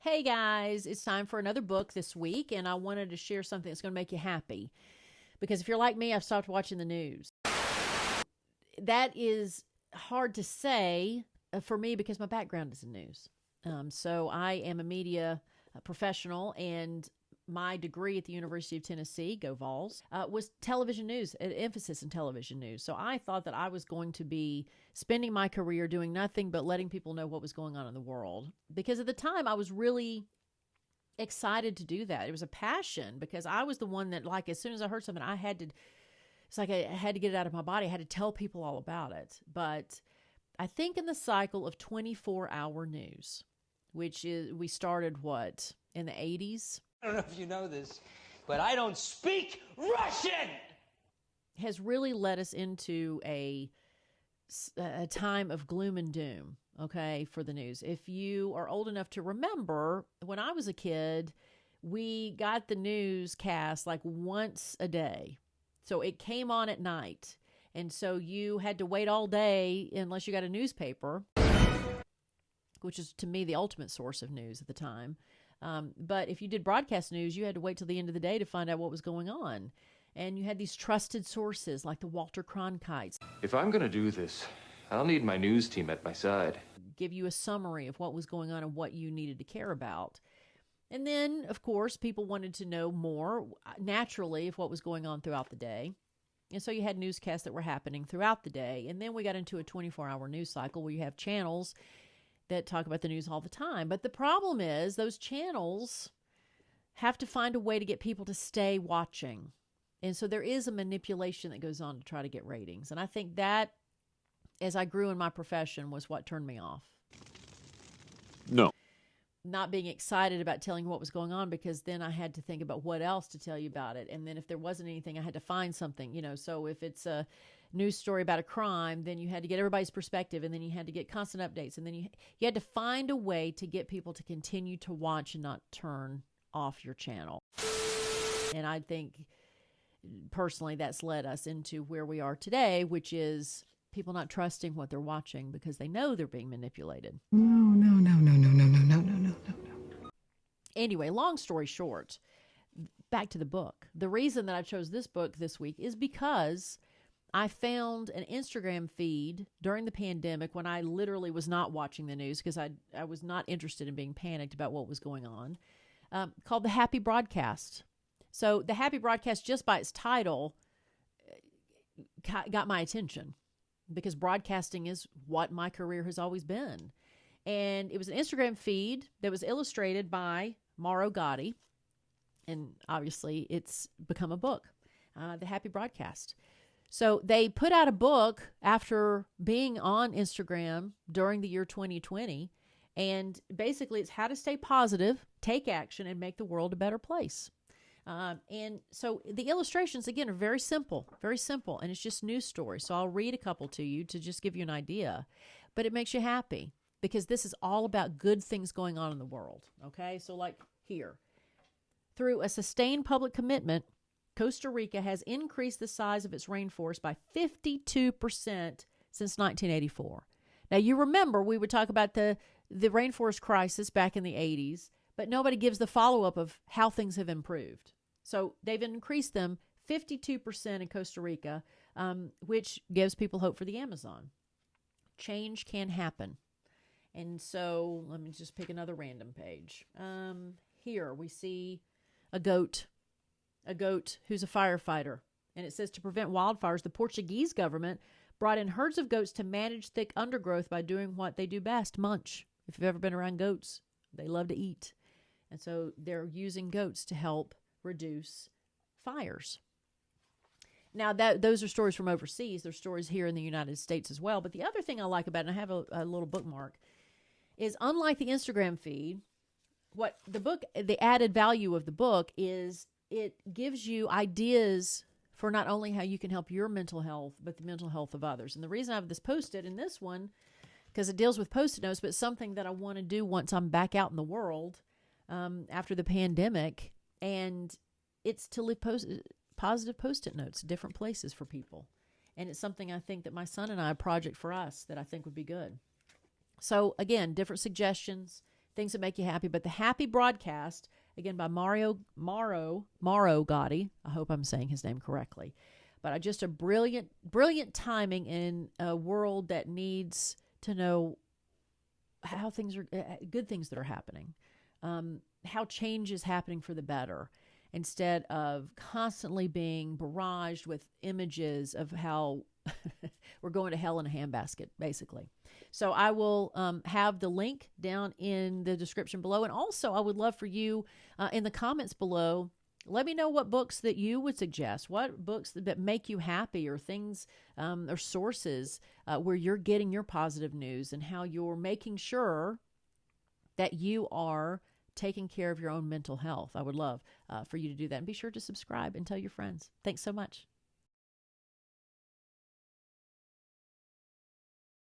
Hey guys, it's time for another book this week, and I wanted to share something that's going to make you happy. Because if you're like me, I've stopped watching the news. That is hard to say for me because my background is in news. So I am a media professional, and my degree at the University of Tennessee, go Vols, was television news, an emphasis in television news. So I thought that I was going to be spending my career doing nothing but letting people know what was going on in the world. Because at the time, I was really excited to do that. It was a passion because I was the one that, like, as soon as I heard something, it's like I had to get it out of my body. I had to tell people all about it. But I think in the cycle of 24-hour news, which is, we started, in the 80s? I don't know if you know this, but I don't speak Russian! Has really led us into a time of gloom and doom, okay, for the news. If you are old enough to remember, when I was a kid, we got the newscast like once a day. So it came on at night. And so you had to wait all day unless you got a newspaper, which is, to me, the ultimate source of news at the time. But if you did broadcast news, you had to wait till the end of the day to find out what was going on. And you had these trusted sources like the Walter Cronkites. If I'm going to do this, I'll need my news team at my side. Give you a summary of what was going on and what you needed to care about. And then, of course, people wanted to know more, naturally, of what was going on throughout the day. And so you had newscasts that were happening throughout the day. And then we got into a 24-hour news cycle where you have channels that talk about the news all the time. But the problem is those channels have to find a way to get people to stay watching. And so there is a manipulation that goes on to try to get ratings. And I think that, as I grew in my profession, was what turned me off. No. Not being excited about telling you what was going on, because then I had to think about what else to tell you about it. And then if there wasn't anything, I had to find something, So if it's a news story about a crime, then you had to get everybody's perspective, and then you had to get constant updates. And then you had to find a way to get people to continue to watch and not turn off your channel. And I think, personally, that's led us into where we are today, which is people not trusting what they're watching because they know they're being manipulated. No. Anyway, long story short, back to the book. The reason that I chose this book this week is because I found an Instagram feed during the pandemic when I literally was not watching the news because I was not interested in being panicked about what was going on, called The Happy Broadcast. So The Happy Broadcast, just by its title, got my attention because broadcasting is what my career has always been. And it was an Instagram feed that was illustrated by Mauro Gotti. And obviously it's become a book, The Happy Broadcast. So they put out a book after being on Instagram during the year 2020. And basically it's how to stay positive, take action, and make the world a better place. And so the illustrations, again, are very simple, and it's just news stories. So I'll read a couple to you to just give you an idea, but it makes you happy because this is all about good things going on in the world. Okay. So like here, through a sustained public commitment, Costa Rica has increased the size of its rainforest by 52% since 1984. Now you remember we would talk about the rainforest crisis back in the 80s, but nobody gives the follow-up of how things have improved. So they've increased them 52% in Costa Rica, which gives people hope for the Amazon. Change can happen. And so let me just pick another random page. Here we see a goat who's a firefighter. And it says, to prevent wildfires, the Portuguese government brought in herds of goats to manage thick undergrowth by doing what they do best, munch. If you've ever been around goats, they love to eat. And so they're using goats to help reduce fires. Now, those are stories from overseas. There's stories here in the United States as well. But the other thing I like about it, and I have a little bookmark, is unlike the Instagram feed, what the added value of the book is it gives you ideas for not only how you can help your mental health, but the mental health of others. And the reason I have this posted in this one, because it deals with Post-it notes, but something that I want to do once I'm back out in the world after the pandemic, and it's to leave positive Post-it notes, different places for people. And it's something I think that my son and I, a project for us that I think would be good. So again, different suggestions, things that make you happy. But the Happy Broadcast, again, by Mauro Gotti. I hope I'm saying his name correctly. But just a brilliant timing in a world that needs to know how things are, good things that are happening, how change is happening for the better, instead of constantly being barraged with images of how we're going to hell in a handbasket, basically. So I will have the link down in the description below. And also, I would love for you in the comments below, let me know what books that you would suggest, what books that make you happy, or things or sources where you're getting your positive news, and how you're making sure that you are taking care of your own mental health. I would love for you to do that. And be sure to subscribe and tell your friends. Thanks so much.